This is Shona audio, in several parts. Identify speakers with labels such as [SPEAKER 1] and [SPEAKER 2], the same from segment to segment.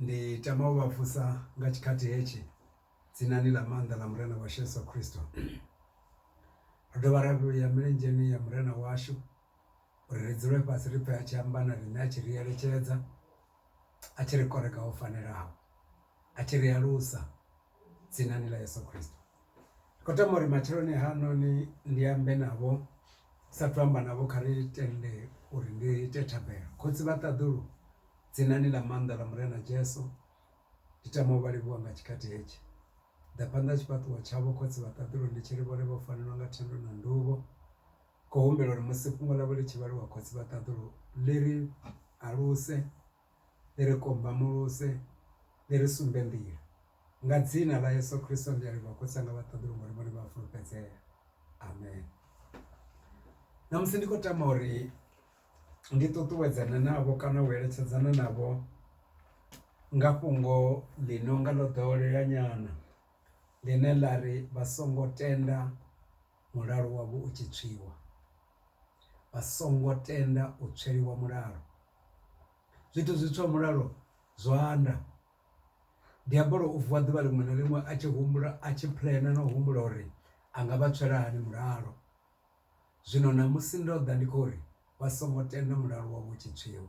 [SPEAKER 1] ndi tama u vhafusa nga tshikhathi hetshi dzinani ḽa maanḓa ḽa murena wa Yesu Kristo. Ro dovha ra vhuya milenzheni ya murena washu uri ri dzule fhasi ri pfhe a tshi amba na riṋe, a tshi ri eletshedza, a tshi ri koreka ho fanelaho, a tshi ri alusa dzinani ḽa Yesu Kristo. Ri khou tama uri matsheloni hanoni ndi ambe navho, sathu amba navho kha ri tende uri ndi ite thabelo. Khotsi vha ṱaḓulu dzinani ḽa maanḓa ḽa murena Jesu, ndi tama u vha livhuwa nga tshikhathi hetshi. Ḓa phanḓa tshifhaṱuwo tshavho khotsi vha ṱaḓulu, ndi tshi ri vhone vho fanelwa nga thendo na nduvho. Khou humbela uri musi fhungo ḽavho ḽi tshi vhaliwa khotsi vha ṱaḓulu ḽi ri aluse, ḽi ri kombamuluse, ḽi ri sumbe nḓila. Nga dzina ḽa Yesu Kristo ndi a livhuwa khotsi anga vha ṱaḓulu ngori vhone vha a fulufhedzea. Amen. Namusi ndi khou tama uri ndi ṱuṱuwedzana navho kana u eletshedzana navho nga fhungo ḽi no nga ḽo ḓowelea nyana, ḽine ḽa ri vha songo tenda mulalo wavho u tshi tswiwa. Vha songo tenda u tsweliwa mulalo. Zwithu zwitswa mulalo zwo anda. Diabolo u vuwa ḓuvha ḽiṅwe na ḽiṅwe a tshi humbula, a tshi puḽena na u humbula uri a nga vha tswela hani mulalo. Zwino namusi ndo ḓa ndi khou ri vha songo tenda mulalo wavho u tshi tswiwa.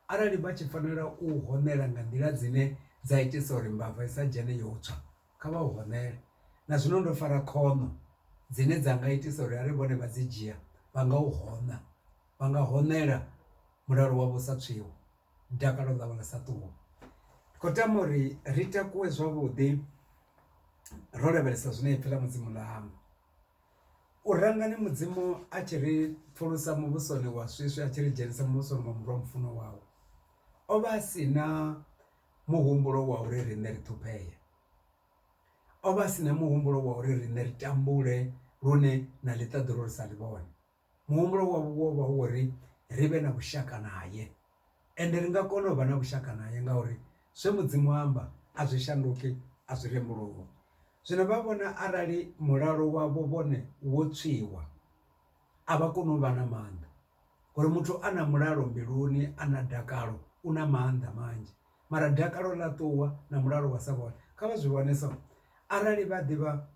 [SPEAKER 1] Arali vha tshi fanela u honela nga nḓila dzine dza itisa uri mbava i sa dzhene yo tswa, kha vha u honele. Na zwino ndo fara khono dzine dza nga itisa uri arali vhone vha dzi dzhia vha nga u hona, vha nga honela mulalo wavho sa tswiwa, dakalo ḽavho ḽa sa ṱuwe. Khou tama uri ri takuwe zwavhuḓi ro lavhelesa zwine ipfhi ḽa mudzimu ḽa amba. U rangani mudzimu a tshi ri pfulusa muvhusoni wa swiswi, a tshi ri dzhenisa muvhusoni wa murwa mufuno wawe, o vha a si na muhumbulo wa uri riṋe ri ṱhupheye. O vha a si na muhumbulo wa uri riṋe ri tambule lune na ḽiṱaḓulu ri sa ḽi vhone. Muhumbulo wavho wo vha uri ri vhe na vhushaka naye, ende ri nga kona u vha na vhushaka naye ngauri zwe mudzimu amba a zwi shanduki, a zwi rembuluwi. Zwino vha vhona arali mulalo wavho vhone wo tswiwa, a vha koni u vha na maanḓa. Uri muthu a na mulalo mbiluni, a na dakalo, u na maanḓa manzhi. Mara dakalo ḽa ṱuwa na mulalo wa sa vhone. Kha vha zwi vhone so, arali vha ḓivha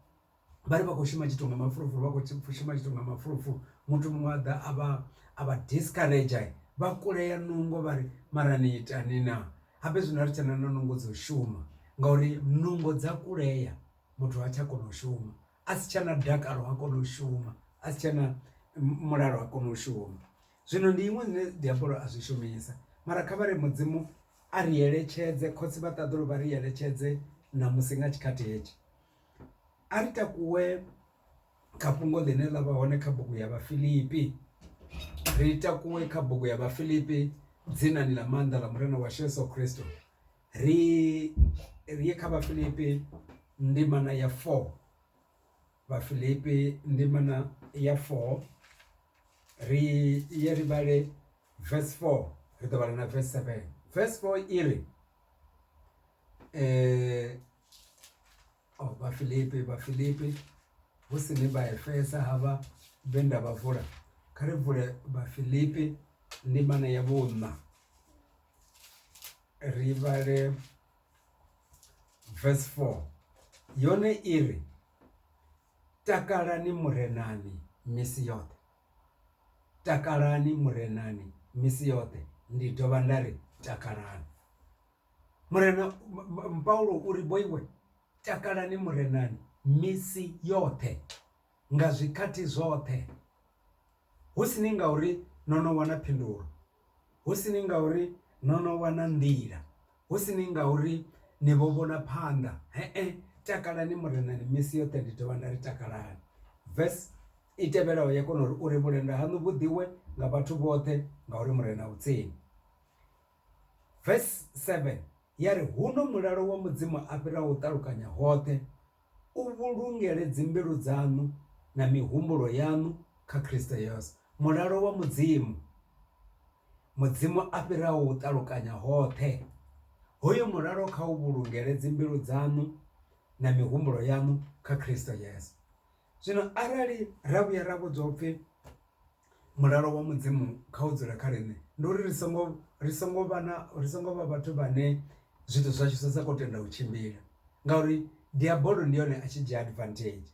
[SPEAKER 1] vha ri vha khou shuma tshithu nga mafulufulu, vha khou shuma tshithu nga mafulufulu, muthu muṅwe a ḓa a vha discourage, vha kulea nungo vha ri mara ni itani na. Habe zwino ri tshena na nungo dzo shuma ngauri nungo dza kulea, muthu ha tsha kona u shuma. A si tshena dakalo ha kona u shuma, a si tshena mulalo ha kona u shuma. Zwino ndi iṅwe zwine diabolo a zwi shumisa, mara kha vha ri mudzimu a ri eletshedze, khotsi vha ṱaḓulu vha ri eletshedze namusi nga tshikhathi hetshi. A ri takuwe kha fhungo ḽine ḽa vha hone kha bugu ya Vhafilipi. Ri takuwe kha bugu ya Vhafilipi, dzinani ḽa maanḓa ḽa murena wa Yesu Kristo. Ri ye kha Vhafilipi ndimana ya 4. Vhafilipi ndimana ya 4. Ri ye ri vhale verse 4, ri ḓo vhala na verse 7. Verse 4 iri Vhafilipi hu si ni vha Efesa havha Venda vha vula. Kha ri vule Vhafilipi ndimana ya 4, ri vhale verse 4. Yone iri takalani murenani misi yoṱhe. Takalani murenani misi yoṱhe, ndi dovha nda ri takalani. Murena Paulo uri boiwe, takalani murenani misi yoṱhe, nga zwikhathi zwoṱhe. Hu si ni ngauri no no wana phindulo, hu si ni ngauri no no wana nḓila, hu si ni ngauri ni vho vhona phanḓa. Takalani murenani misi yoṱhe, ndi dovha nda ri takalani. Verse i tevhelaho ya kona uri vhulenda haṋu vhu ḓiwe nga vhathu vhoṱhe ngauri murena u tsini. Verse 7 ya ri huno mulalo wa mudzimu a fhiraho u ṱalukanya hoṱhe, u vhulungele dzimbilu dzaṋu na mihumbulo yaṋu kha Kristo Yesu. Mulalo wa mudzimu, mudzimu a fhiraho u ṱalukanya hoṱhe, hoyo mulalo kha u vhulungele dzimbilu dzaṋu na mihumbulo yaṋu kha Kristo Yesu. Zwino arali ra vhuya ra vhudzwa upfhi mulalo wa mudzimu kha u dzula kha riṋe, ndi uri ri songo vha vhathu vhane zwithu zwashu sasa ko tenda u tshimbila ngauri diabolo ndi yone a tshi dzhia advantage.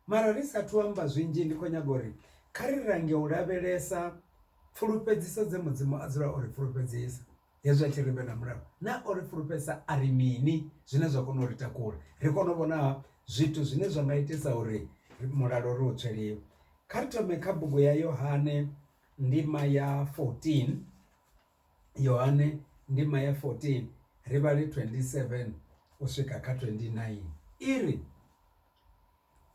[SPEAKER 1] Mara ri sathu amba zwinzhi ndi khou nyaga uri kha ri range u lavhelesa pfulufhedziso dze mudzimu a dzula o ri pfulufhedzisa hezwi a tshi ri vhe na mulalo na o ri pfulufhedzisa a ri mini zwine zwa kona u ri takula ri kona u vhona zwithu zwine zwa nga itisa uri mulalo ri u tsweliwe. Kha ri thome kha bugu ya Yohane ndima ya 14, Yohane ndima ya 14 ri vhale 27 u swika kha 29 iri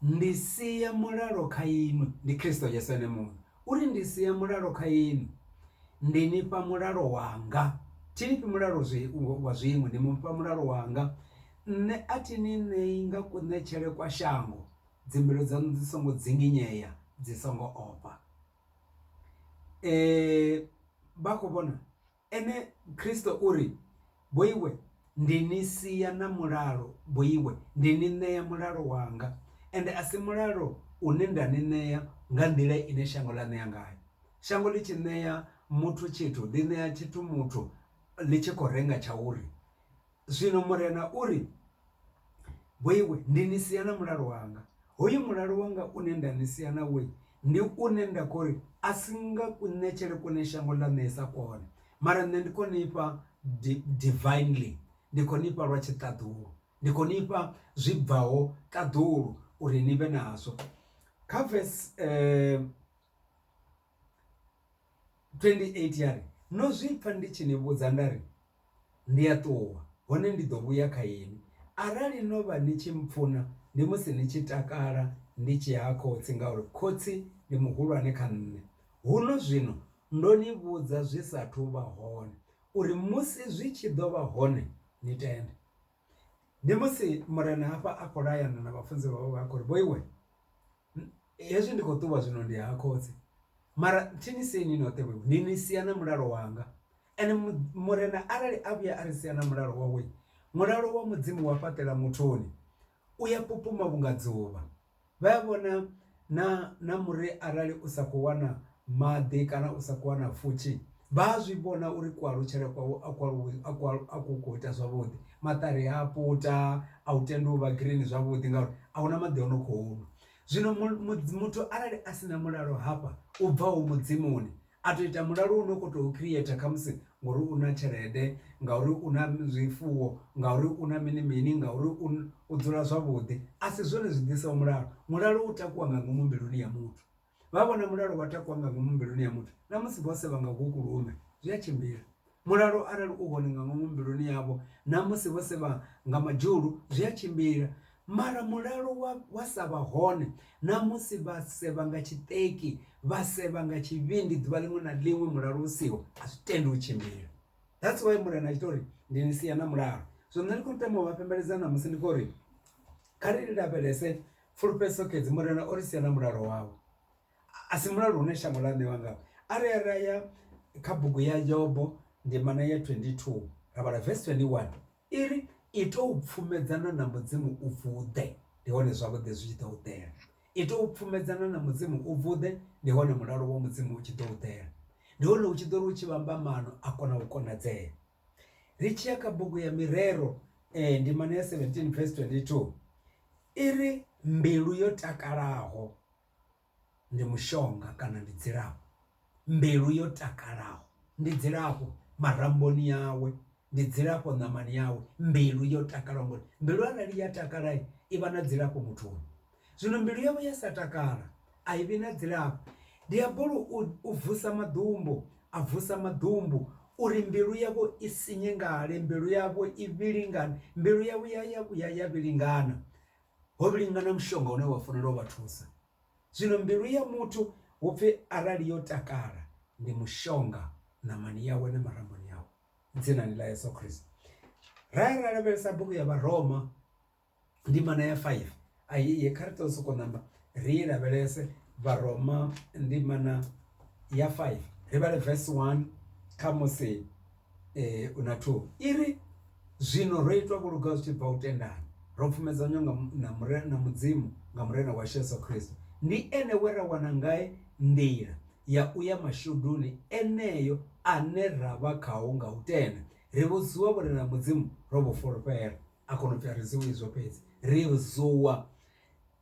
[SPEAKER 1] ndi siya mulalo kha inwi, ndi Kristo Yesu ene muṋe uri ndi siya mulalo kha inwi, ndi nifha mulalo wanga. Thi nifhi mulalo wa zwiṅwe, ndi mufha mulalo wanga. Nṋe a thi ni ṋei nga kuṋetshele kwa shango, dzimbilu dzaṋu dzi songo dzinginyea dzi songo ofha. Vha khou vhona ene Kristo uri boiwe ndi ni siya na mulalo, boiwe ndi ni ṋea mulalo wanga, ende a si mulalo une nda ni ṋea nga nḓila ine shango ḽa ṋea ngayo. Shango ḽi tshi ṋea muthu tshithu ḽi ṋea tshithu muthu ḽi tshi khou renga tsha uri. Zwino murena uri boiwe ndi ni siya na mulalo wanga, hoyu mulalo wanga une nda ni siya na we ndi une nda khou ri a si nga kuṋetshele kune shango ḽa ṋeesa kone, mara nṋe ndi khou nifha divinely, ndi khou nifha lwa tshiṱaḓulu, ndi khou nifha zwi bvaho ṱaḓulu uri ni vhe nazwo. Kha verse 28 yari no zwi pfa ndi tshi ni vhudza ndari ndi a ṱuwa hone ndi ḓo vhuya kha ini. Arali no vha ni tshi mpfuna ndi musi ni tshi takala ndi tshi ha khotsi, ngauri khotsi ndi muhulwane kha nṋe. Huno zwino ndo ni vhudza zwi sathu vha hone uri musi zwi tshi ḓo vha hone ni tende. Ndi musi murena hafha a khou layana na vhafunzi vhavho vha khou ri boiwe hezwi ndi khou ṱuwa zwino ndi ha khotsi, mara thi ni siyi ni noṱhe vhoiwe, ndi ni siya na mulalo wanga. Ene murena arali a vhuya a ri siya na mulalo wawe, mulalo wa mudzimu wa fhaṱela muthuni u ya pupuma vhunga dzuvha. Vha ya vhona na muri arali u sa khou wana maḓi kana u sa khou wana pfhushi, vha zwi vhona uri kualutshele kwawo a ku khou ita zwavhuḓi, maṱari a puta, a u tenda u vha green zwavhuḓi ngauri a huna maḓi o no khou nwa. Zwino muthu arali a sina mulalo hafha u bvaho mudzimuni, a to ita mulalo u no khou tou creator khamusi ngauri u na tshelede, ngauri u na zwifuwo, ngauri u na mini mini, ngauri u dzula zwavhuḓi, a si zwone zwi ḓisaho mulalo. Mulalo u takuwa nga ngomu mbiluni ya muthu. Vha vhona mulalo wa takuwa nga ngomu mbiluni ya muthu, na musi vho seva nga gukulume zwi a tshimbila. Mulalo arali u hone nga ngomu mbiluni yavho, na musi vho seva nga madzhulu zwi a tshimbila. Mara mulalo wa sa vha hone, na musi vha seva nga tshiṱeki, vha seva nga tshivhindi ḓuvha ḽiṅwe na ḽiṅwe, mulalo u siho a zwi tendi u tshimbila. That's why murena a tshi tou ri ndi ni siya na mulalo. So nṋe ndi khou tama u vha pembeledza na musi ndi khou ri kha ri lavhelese pfulufhedziso khedzi murena o ri siya na mulalo wawe. A si mulalo une shango ḽa ṋewa ngawo. Arali ra ya kha bugu ya Yobo ndimana ya 22 ra vhala verse 21 iri ito u pfumedzana na mudzimu u vuḓe, ndi hone zwavhuḓi zwi tshi ḓo u ḓela. Ito u pfumedzana na mudzimu u vuḓe, ndi hone mulalo wa mudzimu u tshi ḓo u ḓela. Ndi hone u tshi ḓo ri u tshi vhamba mano a kona u konadzea. Ri tshi ya kha bugu ya Mirero ndimana ya 17 verse 22 iri mbilu yo takalaho ndi mushonga kana ndi dzilafho. Mbilu yo takalaho ndi dzilafho maramboni yawe, ndi dzilafho ṋamani yawe. Mbilu yo takalaho ngori mbilu arali ya takala i vha na dzilafho muthuni. Zwino mbilu yawe ya sa takala a i vhi na dzilafho. Diabolo u vusa maḓumbu, a vusa maḓumbu uri mbilu yavho i sinyengale, mbilu yavho i vhilingane, mbilu yavho ya vhilingana. Ho vhilingana mushonga une wa fanela u vha thusa. Zwino mbilu ya muthu hupfi arali yo takala ndi mushonga ṋamani yawe na maramboni yawe, dzinani ḽa Yesu Kristo. Ra lavhelesa bugu ya Vharoma ndimana ya 5 ayiye kha ri tou sokou namba ri i lavhelese. Vharoma ndimana ya 5 ri vhale verse 1 kha musi una 2 iri zwino ro itwa vhuluga zwi tshi bva u tendani, ro pfumedzanywa na mudzimu nga murena wa Yesu Kristo. Ndi ene we ra wana ngae nḓila ya uya mashuduni eneyo ane ra vha khao nga u tenda. ri vhudziwa vhone na mudzimu ro vhufulufhela a kona upfhi ri ziwi izwo fhedzi ri zuwa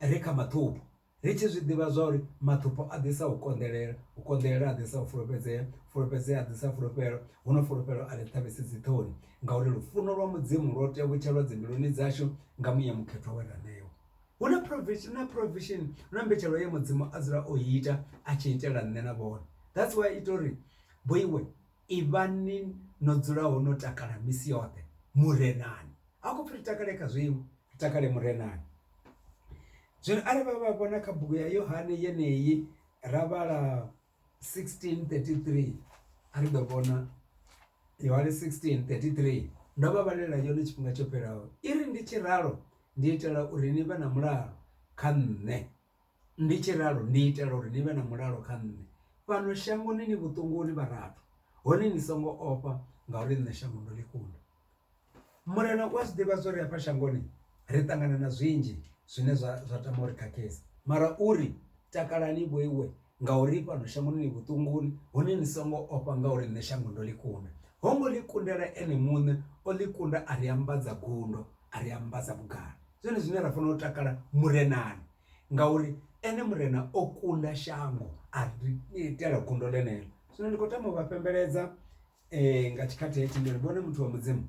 [SPEAKER 1] ri kha maṱhupho ri tshi zwi ḓivha zwa uri maṱhupho a ḓisa u konḓelela a ḓisa u fulufhedzea a ḓisa fulufhelo huno fulufhelo a ḽi ṱhavhisi dzi ṱhoni ngauri lufuno lwa mudzimu lwo tevhutshelwa dzimbiluni dzashu nga muya mukhetho we ra ṋewa. Hu na provision na mbetshelo ye mudzimu a dzula o ita a tshi itela nṋe na vhone. That's why ita uri boiwe ivhani no dzulaho no takala misi yoṱhe murenani a khou pfhi ri takale kha zwiṅwe ri takale murenani. Zwino arali vha vhona kha bugu ya Yohane yeneyi ra vhala 16:33 a ri ḓo vhona Yohane 16:33 ndo vha vhalela yone tshifhinga tsho fhelaho iri ndi tshiralo ndi itela uri ni vhe na mulalo kha nṋe ndi tshiralo ndi itela uri ni vhe na mulalo kha nṋe fhano shangoni ni vhuṱunguni vharathu hone ni songo ofha ngauri nṋe shango ndo ḽi kunda. Murena u a zwi ḓivha zwa uri hafha shangoni ri ṱangana na zwinzhi zwine zwa tama uri khakhesa mara uri takalani boiwe ngauri fhano shangoni ni vhuṱunguni hone ni songo ofha ngauri nṋe shango ndo ḽi kunda. Hongo ḽi kundela ene muṋe o ḽi kunda a ri ambadza gundo a ri ambadza vhugala. Zwone zwine ra fanela u takala murenani ngauri ene murena o kunda shango a ri itela gundo ḽeneḽo. Zwino ndi khou tama u vha pembeledza nga tshikhathi hetshi ndi ri vhone muthu wa mudzimu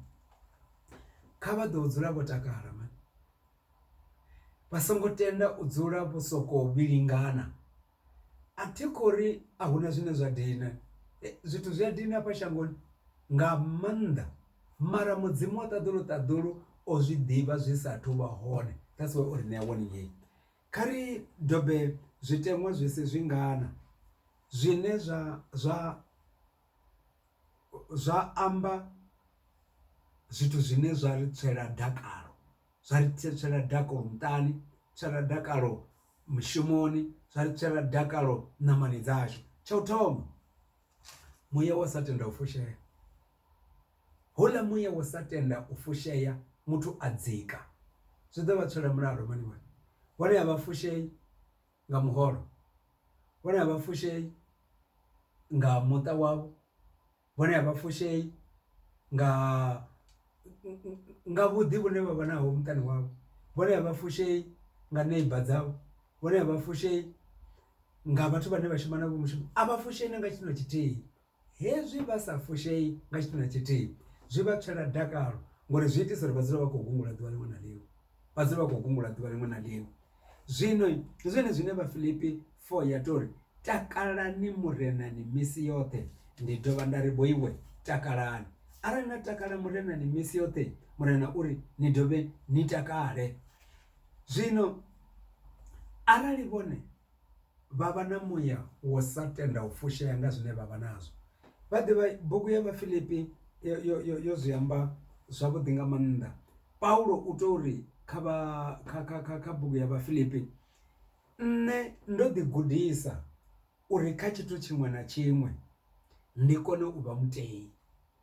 [SPEAKER 1] kha vha ḓo dzula vho takala mani vha songo tenda u dzula vho sokou vhilingana. A thi khori a huna zwine zwa dina zwithu zwi a dina hafha shangoni nga maanḓa mara mudzimu wa ṱaḓulu o zwi ḓivha zwi sathu vha hone. That's why uri ṋea warning heyi kha ri dobe zwiteṅwa zwi si zwingana zwine zwa amba zwithu zwine zwa ri tswela dakalo zwa ri tswela dakalo muṱani tswela dakalo mushumoni zwa ri tswela dakalo ṋamani dzashu. Tsha u thoma muya wa sa tenda u fushea houḽa muya wa sa tenda u fushea muthu a dzika zwi ḓo vha tswela mulalo mani wani vhone a vha fushei nga muholo vhone a vha fushei nga muṱa wavho vhone a vha fushei nga vhuḓi vhune vha vha naho muṱani wavho vhone a vha fushei nga neighbor dzavho vhone a vha fushei nga vhathu vhane vha shuma navho mushumo a vha fushei na nga tshithu tshithihi. Hezwi vha sa fushei nga tshithu tshithihi zwi vha tswela dakalo ngori zwi itisa uri vha dzule vha khou gungula ḓuvha ḽiṅwe na ḽiṅwe vha dzule vha khou gungula ḓuvha ḽiṅwe na ḽiṅwe. Zwino ndi zwone zwine vha Filipi 4 ya tori takalani murenani misi yoṱhe ndi dovha nda ri boiwe takalani. Arali na takala murenani misi yoṱhe murena uri ni dovhe ni takale. Zwino arali vhone vha vha na muya wo sa tenda u fushea nga zwine vha vha nazwo vha ḓivha bugu ya vhaFilipi yo zwi amba zwavhuḓi nga maanḓa. Paulo u to uri kha bugu ya vhaFilipi nṋe ndo ḓi gudisa uri kha tshithu tshiṅwe na tshiṅwe ndi kone u vha mutei.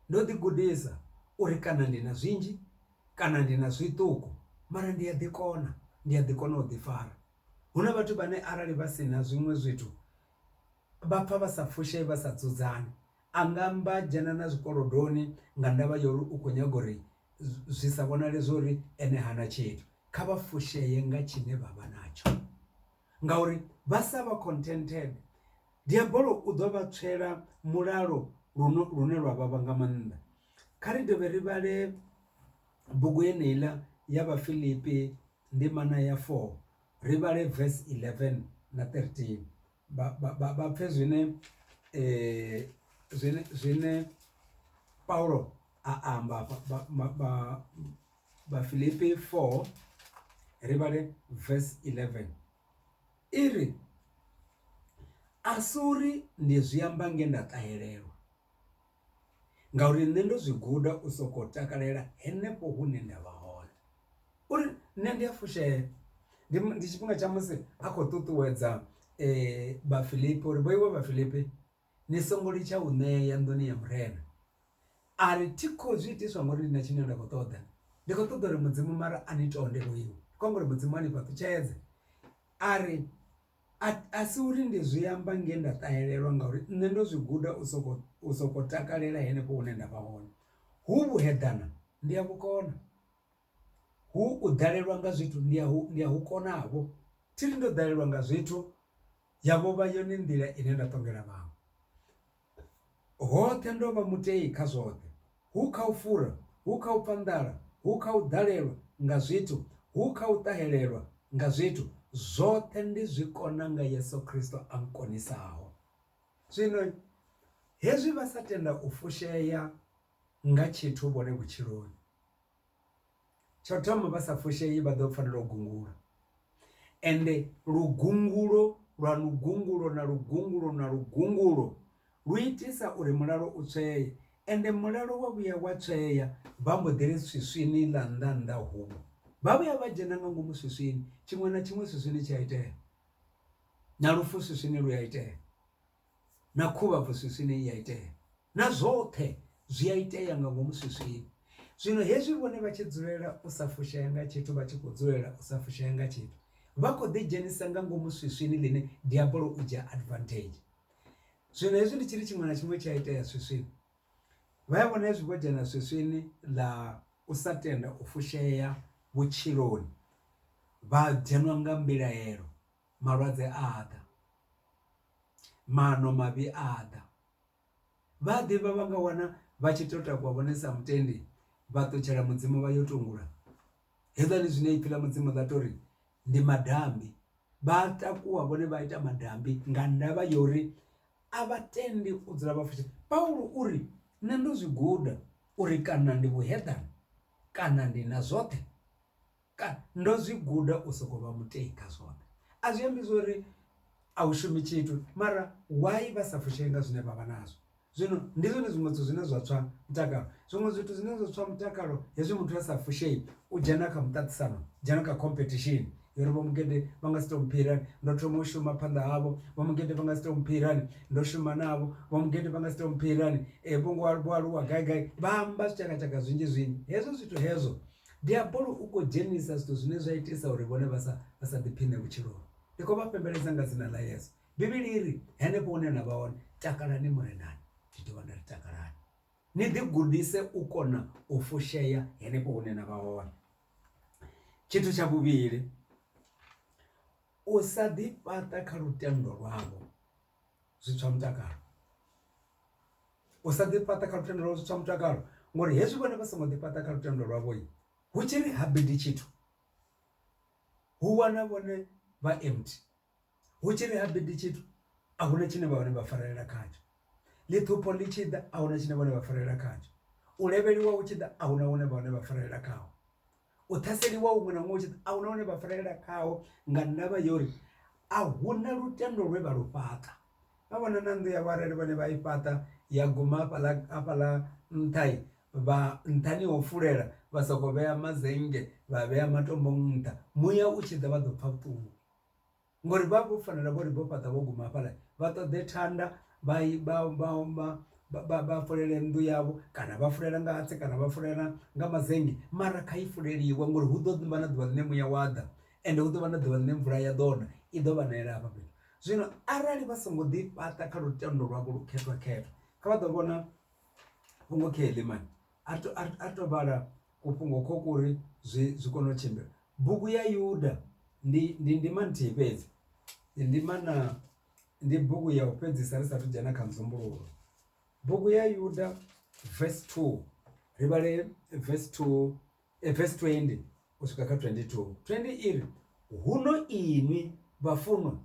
[SPEAKER 1] Ndo ḓi gudisa uri kana ndi na zwinzhi kana ndi na zwiṱuku mara ndi a ḓi kona u ḓi fara. Huna vhathu vhane arali vha si na zwiṅwe zwithu vha pfa vha sa fushei vha sa dzudzani anga mba dzhena na zwikolodoni nga ndavha ya uri u khou nyaga uri zwi sa vhonale zwori ene hana tshithu. Kha vha fusheye nga tshine vha vha natsho ngauri vha sa vha contented diabolo u ḓo vha tswela mulalo lune lwa vhavha nga maanḓa. Kha ri dovhe ri vhale bugu yeneiḽa ya vhaFilipi ndimana ya 4 ri vhale verse 11 na 13 vha pfe zwine Paulo a amba vhaFilipi 4 ri vhale verse 11 iri asuri ndi zwi amba nge nda ṱahelelwa ngauri nṋe ndo zwi guda u sokou takalela henefho hune nda vha hone uri nṋe ndi a fushea. Ndi tshifhinga tsha musi a khou ṱuṱuwedza vhaFilipi uri boiwe vhaFilipi ni songo litsha u ṋea nḓuni ya murena a ri thi khou zwi itiswa ngori ndi na tshine nda khou ṱoḓa ndi khou ṱoḓa uri mudzimu mara a ni tonde boiwe khou ngori mudzimu a ni fhaṱutshedze a ri a si uri ndi zwi amba nge nda ṱahelelwa ngauri nṋe ndo zwi guda u sokou takalela henefho hune nda vha hone hu vhuhedana ndi a vhukona, hu u dalelwa nga zwithu ndi a hu konavho. Thiri ndo dalelwa nga zwithu yavho vha yone nḓila ine nda ṱongela vhaṅwe. Hoṱhe ndo vha mutei kha zwoṱhe, hu kha u fura, hu kha u pfa nḓala, hu kha u dalelwa nga zwithu, hu kha u ṱahelelwa nga zwithu, zwoṱhe ndi zwikona nga Yesu Kristo a nkonisaho. Zwino hezwi vha sa tenda u fushea nga tshithu vhone vhutshiloni, tsho thoma vha sa fushei vha ḓo fanela u gungula, ende lugungulo lwa lugungulo na lugungulo na lugungulo lu itisa uri mulalo u tsweye, ende mulalo wa vhuya wa tsweya vha mbo ḓi ri swiswini ḽa nnḓa huvho, vha vhuya vha dzhena nga ngomu swiswini. Tshiṅwe na tshiṅwe swiswini tshi a itea, na lufu swiswini lu a itea, na khuvhabvo swiswini i a itea, na zwoṱhe zwi a itea nga ngomu swiswini. Zwino hezwi vhone vha tshi dzulela u sa fushea nga tshithu, vha tshi khou dzulela u sa fushea nga tshithu, vha khou ḓi dzhenisa nga ngomu swiswini ḽine diabolo u dzhia advantage. Zwino hezwi ndi tshiri tshiṅwe na tshiṅwe tshi a itea swiswini, vha ya vhona hezwi vho dzhena swiswini ḽa u sa tenda u fushea vhutshiloni, vha dzhenwa nga mbilahelo, malwadze a ḓa, mano mavhi a ḓa, vha ḓivha vha nga wana vha tshi tou takuwa vhone sa mutendi, vha ṱutshela mudzimu vha yo tungula. Hezwiḽani zwine ipfhi ḽa mudzimu ḽa tori ndi madambi, vha takuwa vhone vha ita madambi nga ndavha yori a vha tendi u dzula vha fushea. Paulo uri nṋe ndo zwi guda uri kana ndi vhuheḓani kana ndi na zwoṱhe, ndo zwi guda u sokou vha mutei kha zwoṱhe. A zwi ambi zwori a u shumi tshithu, mara why vha sa fushei nga zwine vha vha nazwo. Zwino ndi zwone zwiṅwe zwithu zwine zwa tswa mutakalo. Zwiṅwe zwithu zwine zwa tswa mutakalo hezwi muthu a sa fushei, u dzhena kha muṱaṱisano, dzhena kha competition yori vho mugede vha nga si tou mphirani, ndo thoma u shuma phanḓa havho, vho mugede vha nga si tou mphirani, ndo shuma navho, vho mugede vha nga si tou mphirani, vho aluwa gai gai, vha amba zwitshakatshaka zwinzhi zwinzhi. Hezwo zwithu hezwo diabolo u khou dzhenisa zwithu zwine zwa itisa uri vhone vha sa ḓiphine vhutshiloni. Ndi khou vha pembeledza nga dzina ḽa Yesu. Bivhili iri henefho hune na vha hone, takalani murenani, ndi ḓo vha nda ri takalani, ni ḓi gudise u kona u fushea henefho hune na vha hone. Tshithu tsha vhuvhili, u sa ḓi fhaṱa kha lutendo lwavho zwi tswa mutakalo. U sa ḓi fhaṱa kha lutendo lwavho zwi tswa mutakalo, ngori hezwi vhone vha songo ḓi fhaṱa kha lutendo lwavho, hu tshi ri habidi tshithu, hu wana vhone vha empty. Hu tshi ri habidi tshithu, a huna tshine vha hone vha farelela khatsho. Ḽiṱhupho ḽi tshi ḓa, a huna tshine vhone vha farelela khatsho. U levheliwa hu tshi ḓa, a huna hune vha hone vha farelela khaho. U ṱhaseliwa huṅwe na huṅwe hu tshi ḓa, a huna hune vha farelela khaho, nga ndavha yori a huna lutendo lwe vha lu fhaṱa. Vha vhona na nnḓu ya vhareli vhane vha i fhaṱa ya guma hafhaḽa nṱha, vha nṱhani ho fulela vha soko vhea mazennge, vha vhea matombo nṱha, muya u tshi ḓa vha ḓo pfha vhuṱungu, ngori vha vho fanela vhori vho fhaṱa vho guma hafhaḽa vha ṱoḓe thanda vha fulele nnḓu yavho, kana vha fulela nga hatsi, kana vha fulela nga mazennge, mara kha i fuleliwa ngori hu ḓo vha na ḓuvha ḽine muya wa ḓa, ende hu ḓo vha na ḓuvha ḽine mvula ya ḓo na i ḓo vha naela hafha fhethu. Zwino arali vha songo ḓi fhaṱa kha lutendo lwavho lu khethwa, kha vha ḓo vhona fhungo kheḽi mani a to vhala kufhungo kho kuri zwi kone u tshimbila. Bugu ya Yuda ndi ndima nthihi fhedzi, ndi bugu ya u fhedzisa ri sathu dzhena kha nzumbululo. Bugu ya Yuda verse 2, ri vhale verse 20 u swika kha 22. 20 iri, huno iṅwi vhafunwa,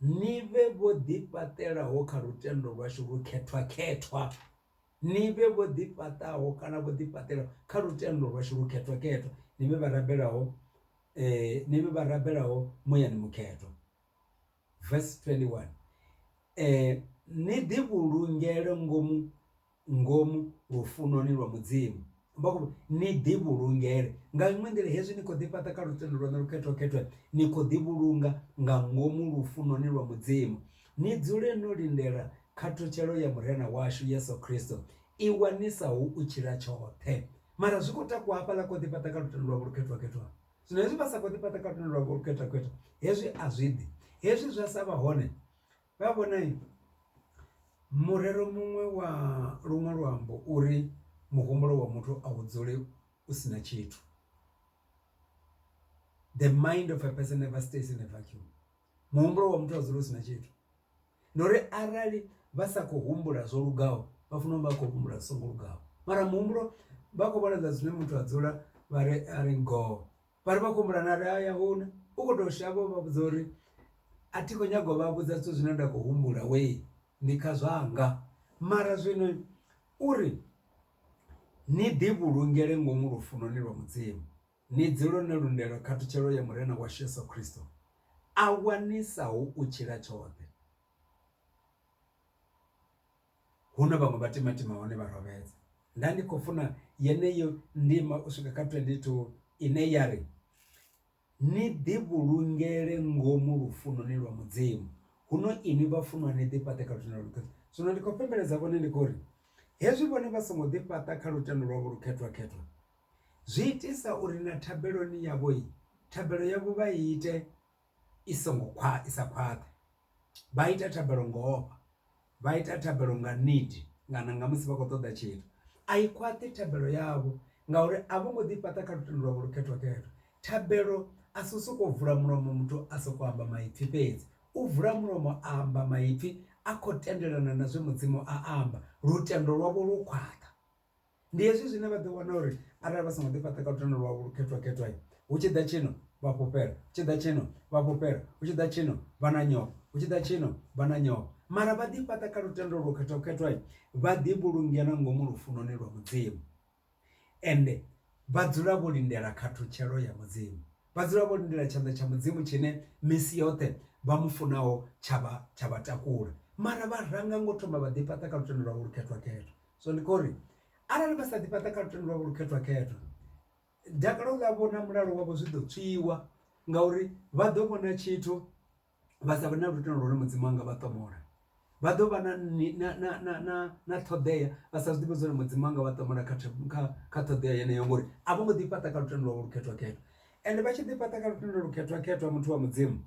[SPEAKER 1] ni vhe vho ḓi fhaṱelaho kha lutendo lwashu lu khethwa. Ni vhe vho ḓi fhaṱaho kana vho ḓi fhaṱelaho kha lutendo lwashu lu khethwa. Ni vhe vha rabelaho muyani mukhetho. Verse 21, ni ḓi vhulungele ngomu lufunoni lwa mudzimu. Ni ḓi vhulungele nga iṅwe nḓila, hezwi ni khou ḓi fhaṱa kha lutendo lwanu lu khethwa, ni khou ḓi vhulunga nga ngomu lufunoni lwa mudzimu. Ni dzule no lindela khathutshelo ya murena washu Yesu Kristo, i wanisaho u tshila tshoṱhe. Mara zwi khou takuwa hafhaḽa khou ḓi fhaṱa kha lutendo lwavho lu khethwa. Zwino hezwi vha sa khou ḓi fhaṱa kha lutendo lwavho lu khethwa, hezwi a zwi ḓi. Hezwi zwa sa vha hone, vha vhona murero muṅwe wa luṅwe luambo uri muhumbulo wa muthu a udzule usina tshithu. The mind of a person never stays in a vacuum. Muhumbulo wa muthu a udzule usina tshithu. Nori arali vasa kuhumbula zwo lugaho vafuna vha khou humbula songo lugaho. Mara muhumbulo vha khou vhona zwine muthu a dzula vhare ari ngoho. Vhari vha khou humbula na aya huna u khou tou shavha vha vhudza uri a thi khou nyaga u vha vhudza zwithu zwine nda khou humbula we ndi kha zwanga. Mara zwino uri ni ḓivhulungele ngomu lufunoni lwa Mudzimu, ni dzule no lundela khathutshelo ya murena wa Yesu Kristo a wanisaho u tshila tshoṱhe. Huna vhaṅwe vha timatima hone vha rovhedza. Nda ndi khou funa yeneyo ndima u swika kha 22 ine ya ri ni ḓivhulungele ngomu lufunoni lwa Mudzimu, huno ini vhafunwa ni ḓifhaṱe kha lutendo lwa. Zwino ndi khou pembeledza vhone ndi khou ri hezwi vhone vha songo ḓifhaṱa kha lutendo lwavho lukhethwa zwi itisa uri na thabeloni yavho thabelo yavho vha ite isa khwaṱhe. Vha ita thabelo nga ofha, vha ita thabelo nga need nga musi vha khou ṱoḓa tshithu. A i khwaṱhi thabelo yavho ngauri a vho ngo ḓifhaṱa kha lutendo lwavho lukhethwa. Thabelo a si sokou vula mulomo muthu a sokou amba maipfi fhedzi. U vula mulomo a amba maipfi a khou tendelana na zwe Mudzimu a amba, lutendo lwavho lu khwaṱha. Ndi hezwi zwine vha ḓo wana uri arali vha songo ḓifhaṱa kha lutendo lwavho lukhethwa hu tshi ḓa tshino vha fhufhela, hu tshi ḓa tshino vha fhufhela, hu tshi ḓa tshino vha na nyofho, hu tshi ḓa tshino vha na nyofho. Mara vha ḓifhaṱa kha lutendo lukhethwa vha ḓivhulungela ngomu lufunoni lwa Mudzimu, ende vha dzula vho lindela khathutshelo ya Mudzimu. Vha dzula vho lindela tshanḓa tsha Mudzimu tshine misi yoṱhe vha mufunaho tsha vha takula. Mara vha ranga ngo thoma vha ḓifhaṱa kha lutendo lwavho lukhethwa. So ndi khou ri arali vha sa ḓifhaṱa kha lutendo lwavho lukhethwa dakalo ḽavho na mulalo wavho zwi ḓo tswiwa ngauri vha ḓo vhona tshithu vha sa vhe na lutendo lwone Mudzimu anga vha ṱomola. Vha ḓo vha na ṱhoḓea vha sa zwi ḓivhi zwori Mudzimu anga vha ṱomola kha ṱhoḓea yeneyo ngori a vho ngo ḓifhaṱa kha lutendo lwavho lukhethwa. Ende vha tshi ḓifhaṱa kha lutendo lukhethwa muthu wa Mudzimu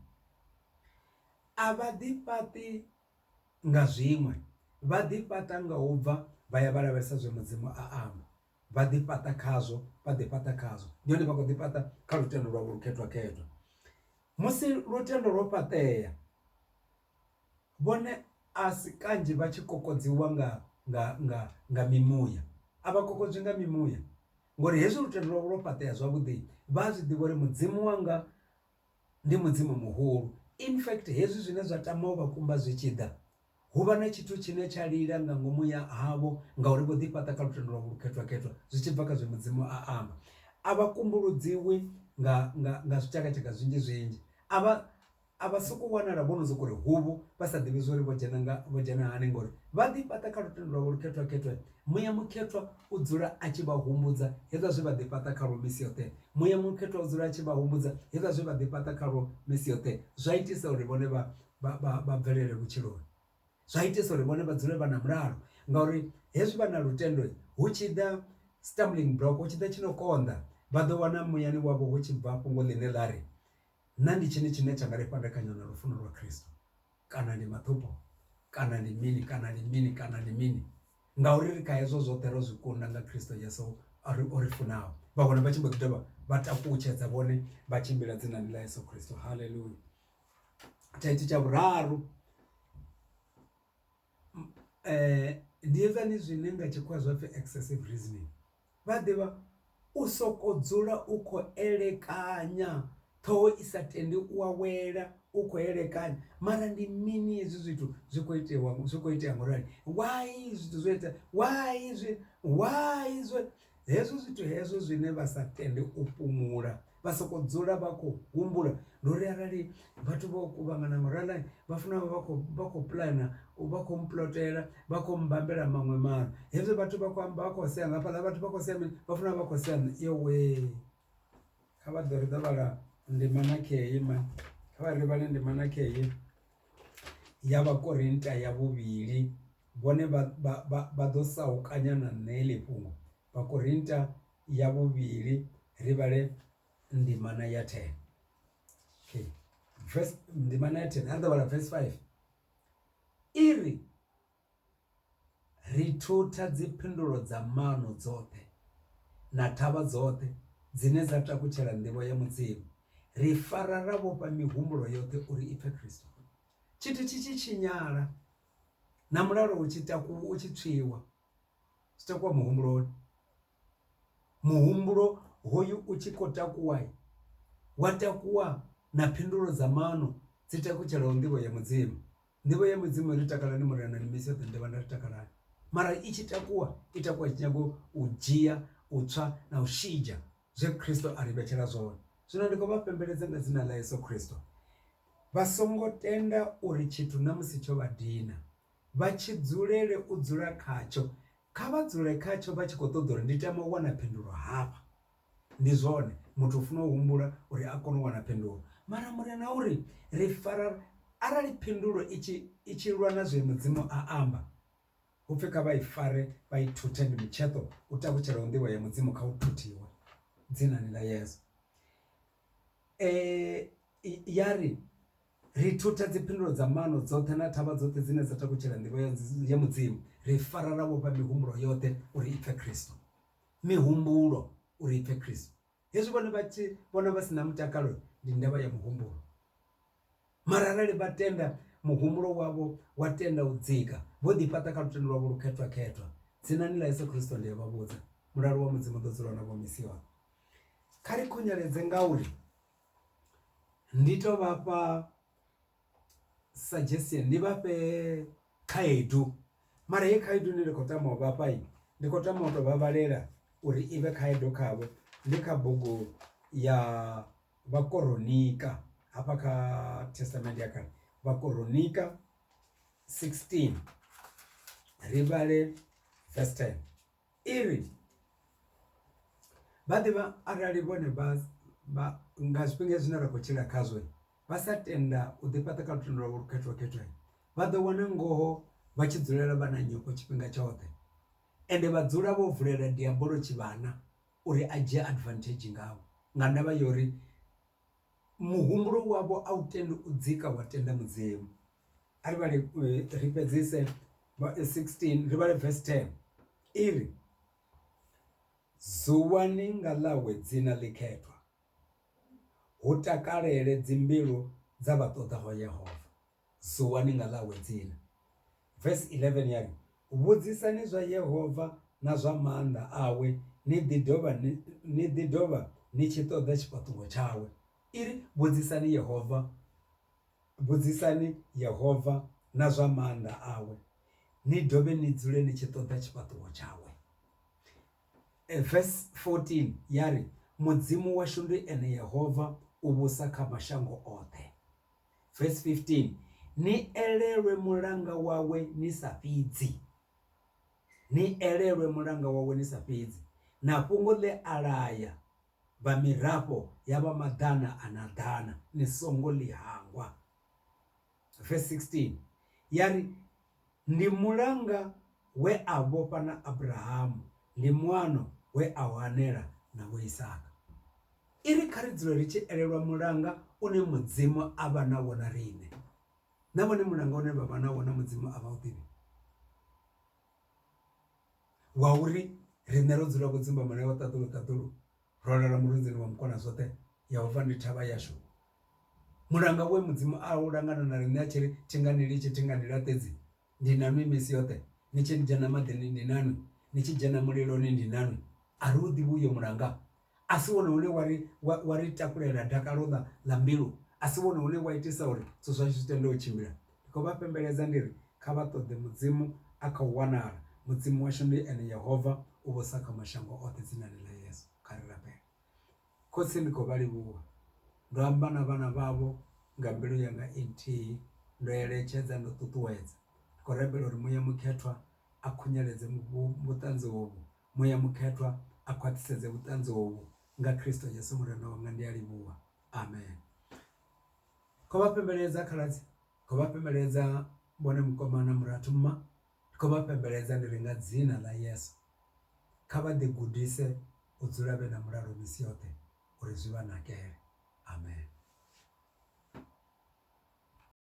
[SPEAKER 1] a vha ḓifhaṱi nga zwiṅwe, vha ḓifhaṱa nga u bva vha ya vha lavhelesa zwe Mudzimu a amba. Vha ḓifhaṱa khazwo, vha ḓifhaṱa khazwo. Ndi hone vha khou ḓifhaṱa kha lutendo lwavho lukhethwa. Musi lutendo lwo fhaṱea vhone a si kanzhi vha tshi kokodziwa nga mimuya. A vha kokodzwi nga mimuya ngori hezwi lutendo lwavho lwo fhaṱea zwavhuḓi vha zwi ḓivha uri Mudzimu wanga ndi Mudzimu muhulu. In fact hezwi zwine zwa tama u vha kumba zwi tshi ḓa hu vha na tshithu tshine tsha lila nga ngomu ya havho ngauri vho ḓifhaṱa kha lutendo lwavho lukhethwa zwi tshi bva kha zwe Mudzimu a amba. A vha kumbuludziwi nga zwitshakatshaka zwinzhi. A vha sokou wanala vho no sokou ri huvhu vha sa ḓivhi zwori vho dzhena hani ngori vha ḓifhaṱa kha lutendo lwavho lukhethwa. Muya mukhethwa u dzula a tshi vha humbudza hezwa zwe vha ḓifhaṱa kha lwo misi yoṱhe. Muya mukhethwa u dzula a tshi vha humbudza hezwa zwe vha ḓifhaṱa kha lwo misi yoṱhe. Zwa itisa uri vhone vha bvelele vhutshiloni. Zwa itisa uri vhone vha dzule vha na mulalo ngauri hezwi vha na lutendo hu tshi ḓa stumbling block, hu tshi ḓa tshino konḓa vha ḓo wana muyani wavho hu tshi bva fhungo ḽine ḽa ri na ndi tshine tsha nga ri fhandekanya na lufuno lwa Kristo, kana ndi maṱhupo, kana ndi mini ngauri ri kha hezwo zwoṱhe ro zwi kunda nga Kristo Yesu o ri funaho. Vha wana vha tshi mbo ḓi dovha vha takutshedza vhone vha tshimbila dzinani ḽa Yesu Kristo. Haleluya. Tshithu tsha vhuraru ndi hezwani zwine nga tshikhuwa zwa pfhi excessive reasoning. Vha ḓivha u soko dzula u khou elekanya ṱhoho isa tendi u awela u khou elekanya mara ndi mini hezwi zwithu zwi khou itea ngorali. Why zwithu zwo ita why hezwo zwithu hezwo zwine vha sa tende u fhumula vha soko dzula vha khou humbula. Ndori arali vhathu vho kuvhangana ngorali vha funa vha khou plana vha khou mplotela vha khou mbambela maṅwe maṅwe. Hezwi vhathu vha khou amba vha khou sea ngafhaḽa vhathu vha khou sea vha funa vha khou sea yowe. Kha vha ḓo ri ḓa vhala ndima na khei kha vha ri vhale ndima na khei ya Vhakorinta ya 2 vhone vha ḓo saukanyana na heḽi fhungo. Vhakorinta ya 2 ri vhale ndima na ya 10. Okay. Ndima na ya 10 ari ḓo vhala verse 5 iri ri thutha dziphindulo dza mano dzoṱhe na thavha dzoṱhe dzine dza takutshela nḓivho ya mudzimu, ri fara ra vhofha mihumbulo yoṱhe uri ipfe Kristo. Tshithu tshi tshi tshinyala na mulalo u tshi tswiwa, zwi takuwa muhumbuloni. Muhumbulo hoyu u tshi khou takuwa, wa takuwa na phindulo dza mano dzi takutshelaho nḓivho ya mudzimu. Nḓivho ya mudzimu ri takalani murena ni misi yoṱhe ndivha nda ri takalani, mara i tshi takuwa i takuwa i tshi nyago u dzhia, u tswa na u shidzha zwe Kristo a ri vhetshela zwone. Zwino ndi khou vha pembeledza nga dzina ḽa Yesu Kristo, vha songo tenda uri tshithu na musi tsho vha dina, vha tshi dzulele u dzula khatsho. Kha vha dzule khatsho vha tshi khou ṱoḓa uri ndi tama u wana phindulo hafha. Ndi zwone muthu u funa u humbula uri a kone u wana phindulo, mara murena uri ri fara, arali phindulo i tshi lwa na zwe mudzimu a amba, upfi kha vha i fare vha i thuthe. Ndi mutsheṱo u takutshelaho nḓivho ya mudzimu kha u thuthiwe dzinani ḽa Yesu. Yari ri thutha dziphindulo dza mano dzoṱhe na thavha dzoṱhe dzine dza takutshela nḓivho ya mudzimu, ri fara ra vhofha mihumbulo yoṱhe uri ipfe Kristo. Mihumbulo uri ipfe Kristo. Hezwi vhone vha tshi vhona vha sina mutakalo ndi ndavha ya muhumbulo, mara arali vha tenda muhumbulo wavho wa tenda u dzika, vho ḓi fhaṱa kha lutendo lwavho lukhethwa khethwa, dzinani ḽa Yesu Kristo ndi vha vhudza mulalo wa mudzimu ḓo dzula na vho misi yoṱhe. Kha ri khunyeledze ngauri ndi to vhafha suggestion, ndi vhafhe khaedu, mara he khaedu ndi khou tama u vhafha, ndi khou tama u tou vha vhalela uri i vhe khaedu khavho. Ndi kha bugu ya Vhakoronika hafha kha Testament ya kale, Vhakoronika 16 ri vhale verse 10 iri vha ḓivha arali vhone vha nga zwifhinga zwine ra khou tshila khazwo vha sa tenda u ḓi fhaṱa kha lutendo lwavho lukhethwa, vha ḓo wana ngoho vha tshi dzulela vha na nyofho tshifhinga tshoṱhe, ende vha dzula vho vulela diabolo tshivhana uri a dzhie advantage ngavho, nga ndavha yori muhumbulo wavho a u tendi u dzika wa tenda mudzimu. Ari vhale ri fhedzise 16 ri vhale verse 10 iri zuwani nga ḽawe dzina ḽikhethwa, hu takalele dzimbilu dza vha ṱoḓaho Yehova. Zuwani nga ḽawe dzina. Verse 11 yari vhudzisani zwa Yehova na zwa maanḓa awe, ni ḓi dovha ni tshi ṱoḓa tshifhaṱuwo tshawe. Iri vhudzisani Yehova na zwa maanḓa awe, ni dovhe ni dzule ni tshi ṱoḓa tshifhaṱuwo tshawe. Verse 14 yari mudzimu washu ndi ene Yehova, u vhusa kha mashango oṱhe. Verse 15 ni elelwe mulanga wawe ni sa fhidzi, ni elelwe mulanga wawe ni sa fhidzi, na fhungo ḽe alaya vha mirafho ya vha maḓana a na ḓana, ni songo ḽi hangwa. Verse 16 yari ndi mulanga we a vhofha na Abrahamu, ndi muano we a wanela na vho Isaka. Iri kha ri dzule ri tshi elelwa mulanga une mudzimu a vha na wona riṋe, na vhone mulanga une vha vha na wona mudzimu a vha u ḓivhi, wa uri riṋe ro dzula vho dzimba mulayo wa ṱaḓulu ro lala murunzini wa mukona zwoṱhe, Yehova ndi thavha yashu. Mulanga we mudzimu a u langana na riṋe a tshiri thingani litshi thingani laṱedzi, ndi nanwi misi yoṱhe, ni tshi dzhena maḓini ndi nanwi, ni tshi dzhena muliloni ndi nanwi. A ri u ḓivhi uyo mulanga? A si wone une wa ri takulela dakalo ḽa mbilu? A si wone une wa itisa uri zwithu zwashu zwi tende u tshimbila? Ndi khou vha pembeledza ndiri kha vha ṱoḓe mudzimu a khou wanala. Mudzimu washu ndi ene Yehova, u vhusa kha mashango oṱhe dzinani ḽa Yesu. Kha ri rabele. Khotsi ndi khou vha livhuwa, ndo amba na vhana vhavho nga mbilu yanga nthihi, ndo eletshedza, ndo ṱuṱuwedza. Ndi khou rabela uri muya mukhethwa a khunyeledze vhuṱanzi hovhu, muya mukhethwa a khwaṱhisedze vhuṱanzi hovhu nga Kristo Yesu murena wanga. Ndi a livhuwa. Amen. Khou vha pembeledza khaladzi, khou vha pembeledza vhone mukomana murathu mma, khou vha pembeledza ndi ri nga dzina ḽa Yesu kha vha ḓi gudise u dzula vhe na mulalo misi yoṱhe uri zwi vha nakele. Amen.